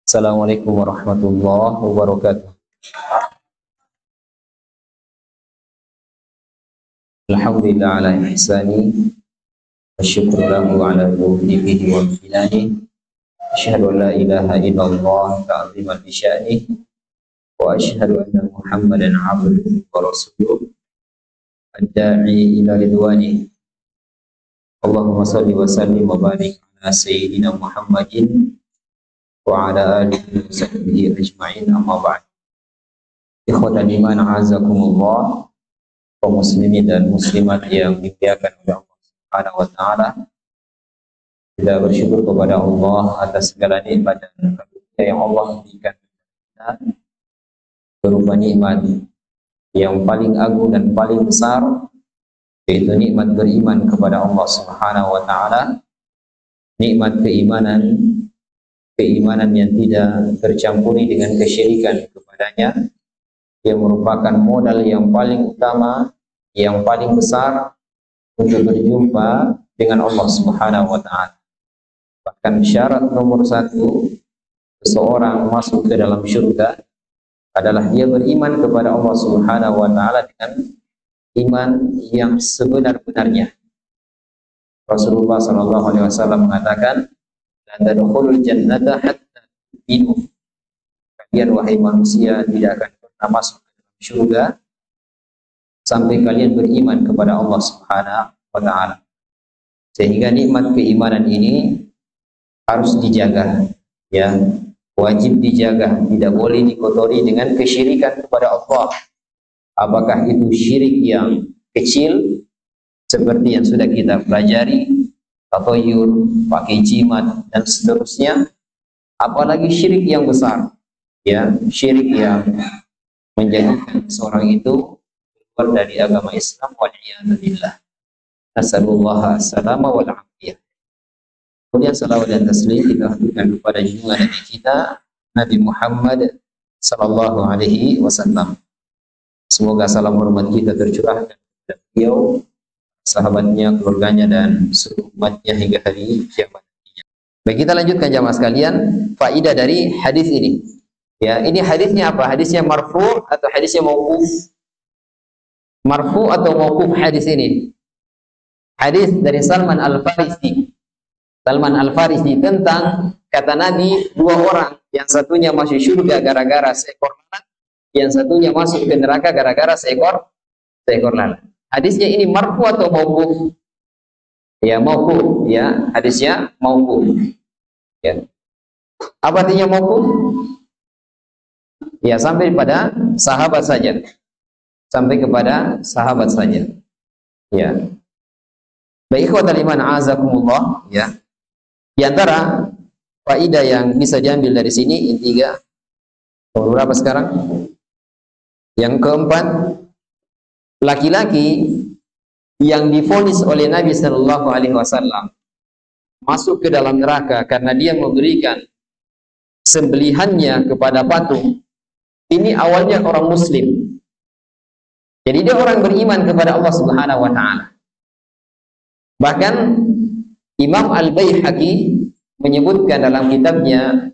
Assalamualaikum warahmatullahi wabarakatuh. Alhamdulillah ala ihsani, asyukru lahu ala taufiqihi wa amtinani, asyhadu an la ilaha illallah ta'ziman bi sya'nih, wa asyhadu anna Muhammadan abduhu wa rasuluh ad-da'i ila ridwanih. Allahumma salli wa sallim wa barik ala sayyidina Muhammadin wa ala alihi wa sahbihi ajma'in, amma ba'd. Ikhwatan iman, azakumullah, kaum muslimin dan muslimat yang dimuliakan oleh Allah Subhanahu wa taala. Kita bersyukur kepada Allah atas segala nikmat dan karunia yang Allah berikan kepada kita, berupa nikmat yang paling agung dan paling besar, yaitu nikmat beriman kepada Allah Subhanahu wa taala, nikmat keimanan yang tidak tercampuri dengan kesyirikan kepadanya, yang merupakan modal yang paling utama, yang paling besar untuk berjumpa dengan Allah Subhanahu wa taala. Bahkan syarat nomor satu seseorang masuk ke dalam syurga adalah dia beriman kepada Allah Subhanahu wa taala dengan iman yang sebenar-benarnya. Rasulullah sallallahu alaihi wasallam mengatakan, "La tadkhulul jannata hatta tu'minu." Kalian wahai manusia tidak akan pernah masuk ke dalam surga sampai kalian beriman kepada Allah Subhanahu wa taala. Sehingga nikmat keimanan ini harus dijaga, ya, wajib dijaga, tidak boleh dikotori dengan kesyirikan kepada Allah. Apakah itu syirik yang kecil seperti yang sudah kita pelajari, tathayyur, pakai jimat dan seterusnya, apalagi syirik yang besar, ya, syirik yang menjadikan seorang itu keluar dari agama Islam, wal'iyadzubillah. Nasallallahu salama wal afiyah. Kemudian salawat dan taslim kita haturkan kepada junjungan Nabi kita, Nabi Muhammad sallallahu alaihi wasallam. Semoga salam hormat kita tercurahkan kepada beliau, sahabatnya, keluarganya, dan seluruh umatnya hingga hari kiamat. Baik, kita lanjutkan jamaah sekalian faidah dari hadis ini. Ya, ini hadisnya apa? Hadisnya marfu atau hadisnya mauquf? Marfu atau mauquf hadis ini? Hadis dari Salman Al-Farisi. Salman Al-Farisi tentang kata Nabi, dua orang, yang satunya masuk surga gara-gara seekor lalat, yang satunya masuk ke neraka gara-gara seekor lalat. Hadisnya ini marfu atau mauquf? Ya, mauquf, ya, hadisnya mauquf. Ya. Apa artinya mauquf? Ya, sampai pada sahabat saja. Sampai kepada sahabat saja. Ya. Baik, ikhwatal iman azakumullah, ya. Di antara faidah yang bisa diambil dari sini, intiga. Berapa sekarang? Yang keempat, laki-laki yang divonis oleh Nabi Shallallahu Alaihi Wasallam masuk ke dalam neraka karena dia memberikan sembelihannya kepada patung. Ini awalnya orang Muslim, jadi dia orang beriman kepada Allah Subhanahu Wa Taala. Bahkan Imam Al-Baihaqi menyebutkan dalam kitabnya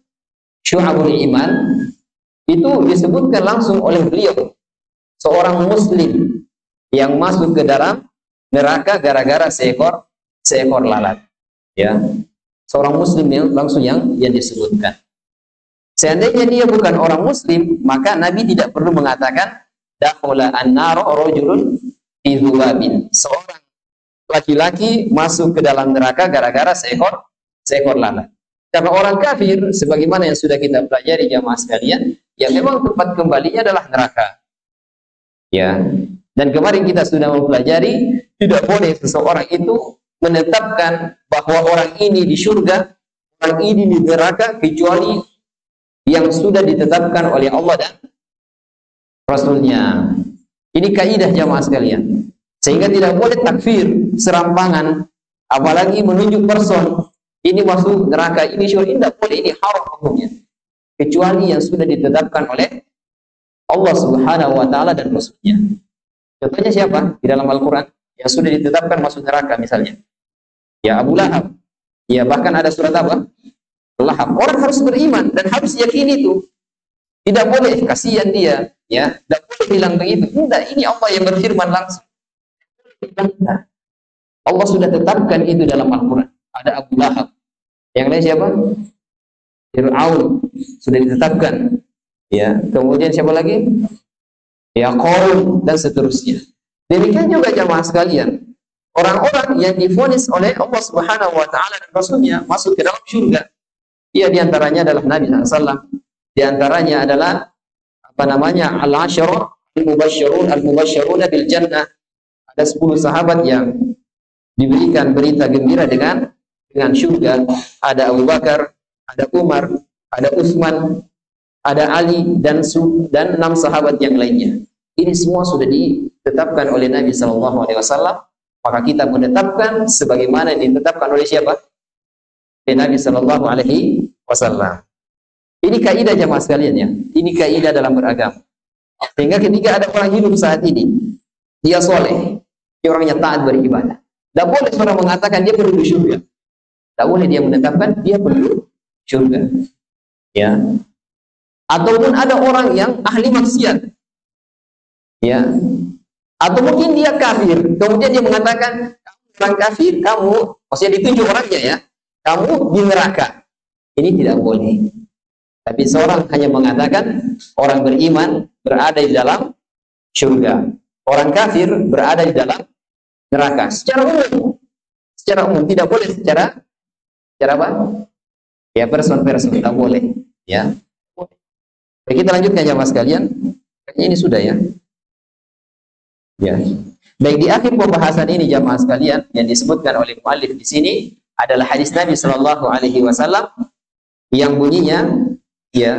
Syu'abul Iman, itu disebutkan langsung oleh beliau, seorang Muslim yang masuk ke dalam neraka gara-gara seekor lalat. Ya, seorang Muslim yang langsung yang disebutkan. Seandainya dia bukan orang Muslim, maka Nabi tidak perlu mengatakan dakhala an-nar rajulun fi dzubabin. Seorang laki-laki masuk ke dalam neraka gara-gara seekor lalat. Karena orang kafir, sebagaimana yang sudah kita pelajari jamaah sekalian, yang memang tempat kembalinya adalah neraka. Ya. Dan kemarin kita sudah mempelajari, tidak boleh seseorang itu menetapkan bahwa orang ini di surga, orang ini di neraka, kecuali yang sudah ditetapkan oleh Allah dan Rasulnya. Ini kaidah jamaah sekalian. Sehingga tidak boleh takfir serampangan, apalagi menunjuk person, ini masuk neraka, ini surga, ini tidak boleh, ini haram hukumnya. Kecuali yang sudah ditetapkan oleh Allah Subhanahu wa taala dan Rasulnya. Contohnya siapa? Di dalam Al-Quran yang sudah ditetapkan masuk neraka misalnya. Ya, Abu Lahab. Ya, bahkan ada surat apa? Allah. Orang harus beriman dan harus yakini itu. Tidak boleh kasihan dia, ya. Tidak boleh bilang begitu. Tidak, ini Allah yang berfirman langsung. Allah sudah tetapkan itu dalam Al-Quran. Ada Abu Lahab. Yang lain siapa? Fir'aun. Sudah ditetapkan. Ya. Kemudian siapa lagi? Ya, Qarun dan seterusnya. Demikian juga jamaah sekalian. Orang-orang yang divonis oleh Allah Subhanahu wa taala dan Rasulnya masuk ke dalam surga. Ia diantaranya adalah Nabi SAW. Diantaranya adalah apa namanya? Al-Asyara al-Mubashsyirun bil Jannah. Ada 10 sahabat yang diberikan berita gembira dengan surga. Ada Abu Bakar, ada Umar, ada Utsman, ada Ali dan 6 sahabat yang lainnya. Ini semua sudah ditetapkan oleh Nabi SAW. Maka kita menetapkan sebagaimana ditetapkan oleh siapa? Oleh Nabi SAW. Ini kaidah jamaah sekalian ya. Ini kaidah dalam beragama. Sehingga ketika ada orang hidup saat ini, dia soleh, dia orangnya taat beribadah. Tidak boleh seorang mengatakan dia perlu surga. Tidak boleh dia menetapkan dia perlu surga. Ya. Ataupun ada orang yang ahli maksiat. Ya. Atau mungkin dia kafir, kemudian dia mengatakan orang kafir, kamu, maksudnya ditunjuk orangnya ya, kamu di neraka. Ini tidak boleh. Tapi seorang hanya mengatakan orang beriman berada di dalam surga, orang kafir berada di dalam neraka. Secara umum tidak boleh secara apa? Ya, person tidak boleh. Ya. Baik, kita lanjutkan ya mas kalian. Kayaknya ini sudah ya. Ya. Baik, di akhir pembahasan ini jamaah sekalian yang disebutkan oleh muallif di sini adalah hadis Nabi Shallallahu Alaihi Wasallam yang bunyinya ya,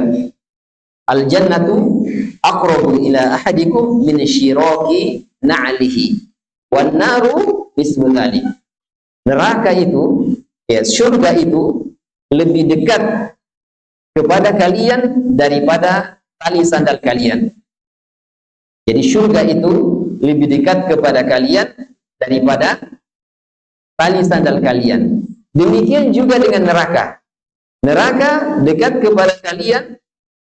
al jannatu aqrabu ila ahadikum min syiraki na'lihi wan naru mislu dzalik. Neraka itu, ya surga itu lebih dekat kepada kalian daripada tali sandal kalian. Jadi surga itu lebih dekat kepada kalian daripada tali sandal kalian. Demikian juga dengan neraka. Neraka dekat kepada kalian,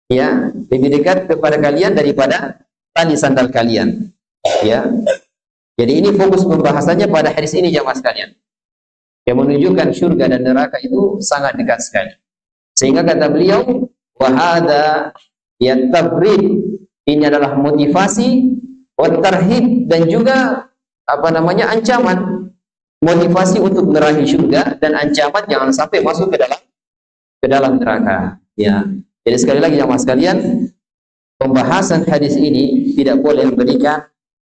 ya, lebih dekat kepada kalian daripada tali sandal kalian. Ya. Jadi ini fokus pembahasannya pada hadis ini jamaah sekalian. Yang menunjukkan surga dan neraka itu sangat dekat sekali. Sehingga kata beliau, wa hadza yatabrid, ini adalah motivasi, wa tarhib, dan juga apa namanya ancaman, motivasi untuk meraih surga dan ancaman jangan sampai masuk ke dalam neraka. Ya. Jadi sekali lagi jamaah sekalian, pembahasan hadis ini tidak boleh memberikan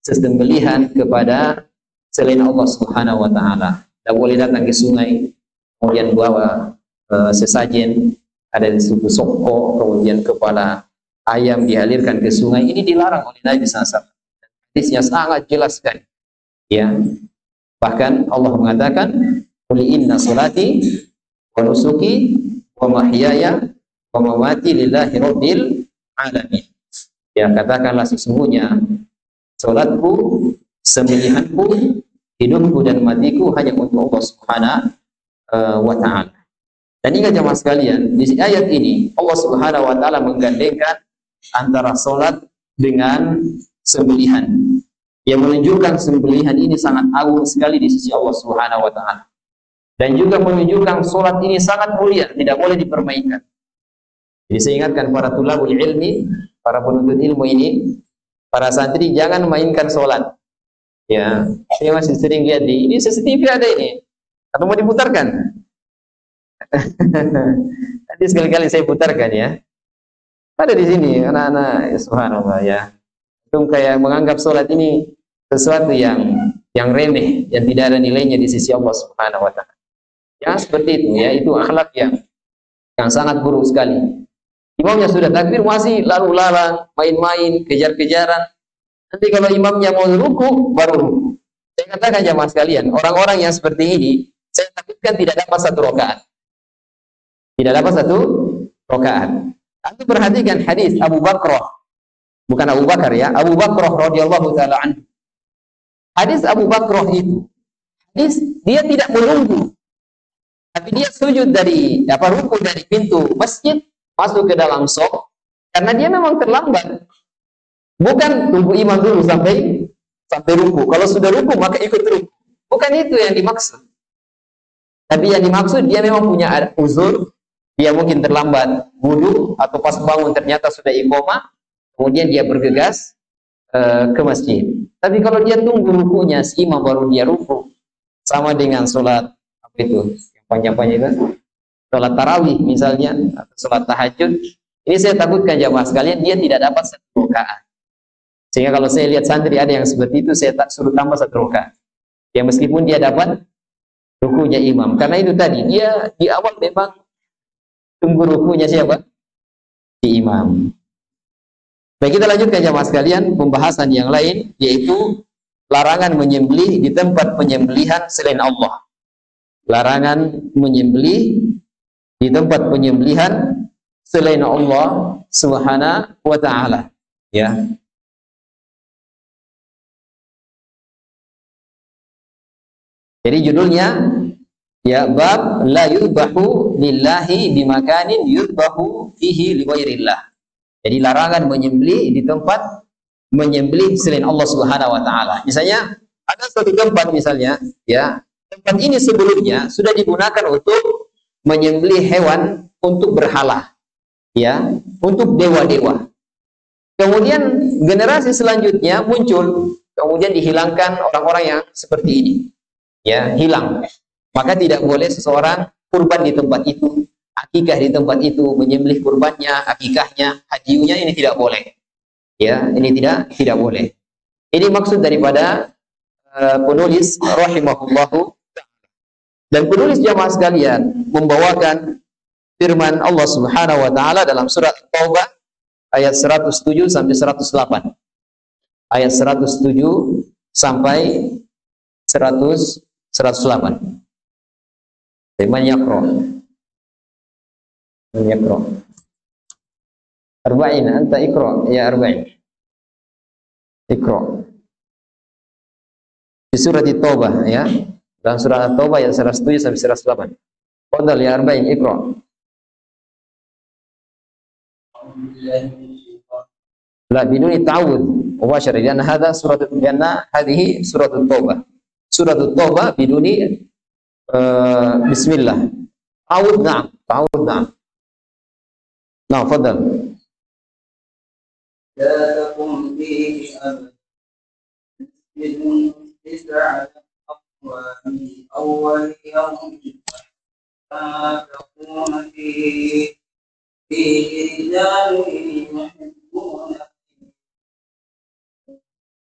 sesembelihan kepada selain Allah Subhanahu wa taala. Tidak boleh datang ke sungai kemudian bawa sesajen, ada suku soko, kemudian kepala ayam dialirkan ke sungai. Ini dilarang oleh Nabi SAW. Hadisnya sangat jelas sekali. Ya. Bahkan Allah mengatakan, "Qul inna salati wa nusuki wa mahyaya wa mamati lillahi rabbil alamin." Ya, katakanlah sesungguhnya salatku, sembelihanku, hidupku dan matiku hanya untuk Allah Subhanahu wa taala. Dan ingat jemaah sekalian, di ayat ini Allah Subhanahu wa taala menggandengkan antara salat dengan sembelihan. Yang menunjukkan sembelihan ini sangat agung sekali di sisi Allah Subhanahu wa taala. Dan juga menunjukkan salat ini sangat mulia, tidak boleh dipermainkan. Jadi saya ingatkan para tulabul ilmi, para penuntut ilmu ini, para santri jangan mainkan salat. Ya, saya masih sering lihat di ini CCTV ada ini. Atau mau diputarkan? Nanti sekali-kali saya putarkan ya. Ada di sini anak-anak, ya, subhanallah ya. Itu kayak menganggap sholat ini sesuatu yang remeh, yang tidak ada nilainya di sisi Allah Subhanahu wa taala. Yang seperti itu ya, itu akhlak yang sangat buruk sekali. Imamnya sudah takbir masih lalu-lalang, main-main, kejar-kejaran. Nanti kalau imamnya mau ruku, baru ruku. Saya katakan jamaah sekalian, orang-orang yang seperti ini, saya takutkan tidak dapat satu rakaat. Tidak dapat satu rakaat. Anda perhatikan hadis Abu Bakrah, bukan Abu Bakar ya, Abu Bakrah radhiyallahu taala anhu. Hadis Abu Bakrah itu, hadis dia tidak menunggu Tapi dia sujud dari ruku dari pintu masjid masuk ke dalam shaf karena dia memang terlambat. Bukan tunggu imam dulu sampai ruku. Kalau sudah ruku maka ikut ruku. Bukan itu yang dimaksud. Tapi yang dimaksud dia memang punya uzur, dia mungkin terlambat wudu atau pas bangun ternyata sudah iqamah, kemudian dia bergegas ke masjid. Tapi kalau dia tunggu rukunya si imam baru dia ruku, sama dengan sholat apa itu yang panjang-panjang itu, sholat tarawih misalnya atau sholat tahajud. Ini saya takutkan jamaah sekalian dia tidak dapat satu rakaat. Sehingga kalau saya lihat santri ada yang seperti itu, saya tak suruh tambah satu rakaat. Ya meskipun dia dapat rukunya imam. Karena itu tadi, dia di awal memang tunggu rukunya siapa? Di imam. Baik, kita lanjutkan jamaah sekalian pembahasan yang lain, yaitu larangan menyembelih di tempat penyembelihan selain Allah. Larangan menyembelih di tempat penyembelihan selain Allah Subhanahu wa ta'ala. Ya. Jadi judulnya ya bab la yudbahu lillahi bimakanin yudbahu fihi liwairillah. Jadi larangan menyembelih di tempat menyembelih selain Allah Subhanahu wa taala. Misalnya ada suatu tempat misalnya ya, tempat ini sebelumnya sudah digunakan untuk menyembelih hewan untuk berhala. Ya, untuk dewa-dewa. Kemudian generasi selanjutnya muncul, kemudian dihilangkan orang-orang yang seperti ini. Ya, hilang. Maka tidak boleh seseorang kurban di tempat itu, akikah di tempat itu, menyembelih kurbannya, akikahnya, hadiunya, ini tidak boleh. Ya, ini tidak boleh. Ini maksud daripada penulis rahimahullahu. Dan penulis jamaah sekalian membawakan firman Allah Subhanahu wa taala dalam surat Taubah ayat 107 sampai 108. Ayat 107 sampai 108. Man yaqra. Man yaqra. Arba'in anta iqra ya arba'in. Iqra. Di surat Taubah ya. Dalam surat Taubah ayat 107 sampai 108. Fadhal ya arba'in iqra. La biduni ta'awud mubashir lianna hadha surat lianna hadhihi surat Taubah. Surat Taubah biduni bismillah. Ta'awud na'am, ta'awud na'am. Nah, fadhal. La takum fihi abad. Bidun tis'at aqwami awwal yawm la takum fihi رجال يحبون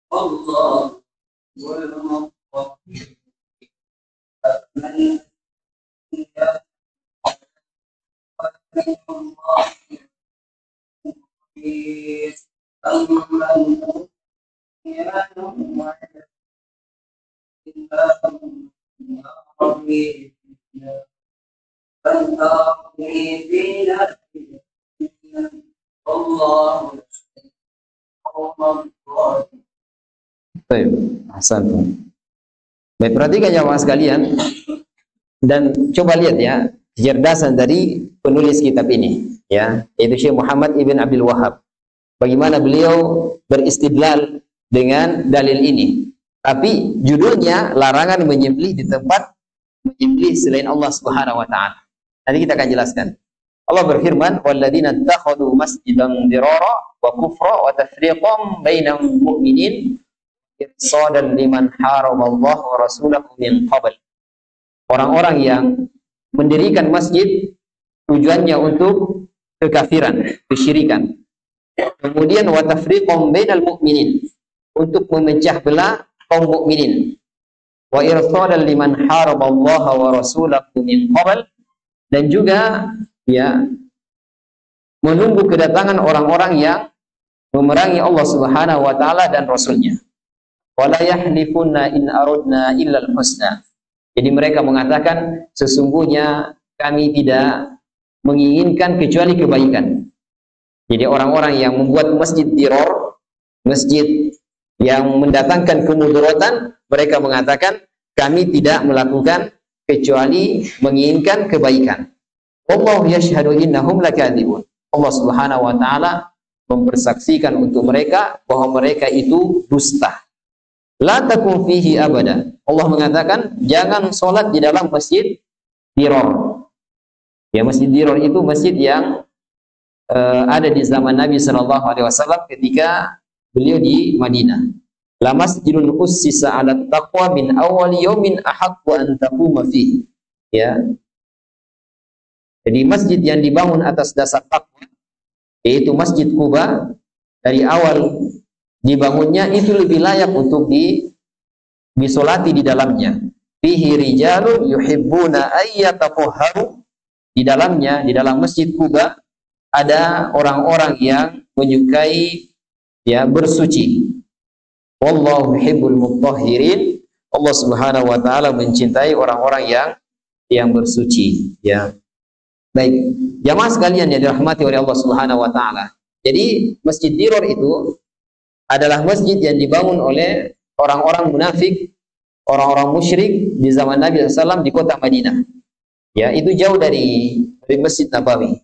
الله والمطهرين من Baik, ahsantum. Baik, perhatikan jamaah sekalian dan coba lihat ya kecerdasan dari penulis kitab ini ya, yaitu Syekh Muhammad Ibn Abdul Wahhab. Bagaimana beliau beristidlal dengan dalil ini. Tapi judulnya larangan menyembelih di tempat menyembelih selain Allah Subhanahu wa taala. Nanti kita akan jelaskan. Allah berfirman, "Walladzina ittakhadhu masjidan dirara wa kufra wa tafriqan bainal mu'minin irsadan liman haramallahu wa rasulahu min qabl." Orang-orang yang mendirikan masjid tujuannya untuk kekafiran, kesyirikan. Kemudian wa tafriqan bainal mu'minin, untuk memecah belah kaum mukminin. Wa irsadan liman haramallahu wa rasulahu min qabl, dan juga ya menunggu kedatangan orang-orang yang memerangi Allah Subhanahu wa taala dan rasulnya. Wala yahlifunna in aradna illa al-husna. Jadi mereka mengatakan sesungguhnya kami tidak menginginkan kecuali kebaikan. Jadi orang-orang yang membuat masjid diror, masjid yang mendatangkan kemudaratan, mereka mengatakan kami tidak melakukan kecuali menginginkan kebaikan. Wallahu yashhadu innahum lakadzibun. Allah Subhanahu wa taala mempersaksikan untuk mereka bahwa mereka itu dusta. La takum fihi abada. Allah mengatakan jangan sholat di dalam masjid Dirar. Ya, masjid Dirar itu masjid yang ada di zaman Nabi sallallahu alaihi wasallam ketika beliau di Madinah. La masjidun ussisa 'ala taqwa min awwal yaumin ahaqqu an taquma fihi. Ya. Jadi masjid yang dibangun atas dasar takwa, yaitu Masjid Quba, dari awal dibangunnya itu lebih layak untuk disolati di dalamnya. Fihi rijalun yuhibbuna ayyatahharu. Di dalamnya, di dalam Masjid Quba ada orang-orang yang menyukai ya bersuci. Wallahu yuhibbul mutahhirin. Allah Subhanahu wa taala mencintai orang-orang yang bersuci, ya. Baik, jamaah sekalian yang dirahmati oleh Allah Subhanahu wa taala. Jadi Masjid Dirar itu adalah masjid yang dibangun oleh orang-orang munafik, orang-orang musyrik di zaman Nabi SAW di kota Madinah. Ya, itu jauh dari Masjid Nabawi.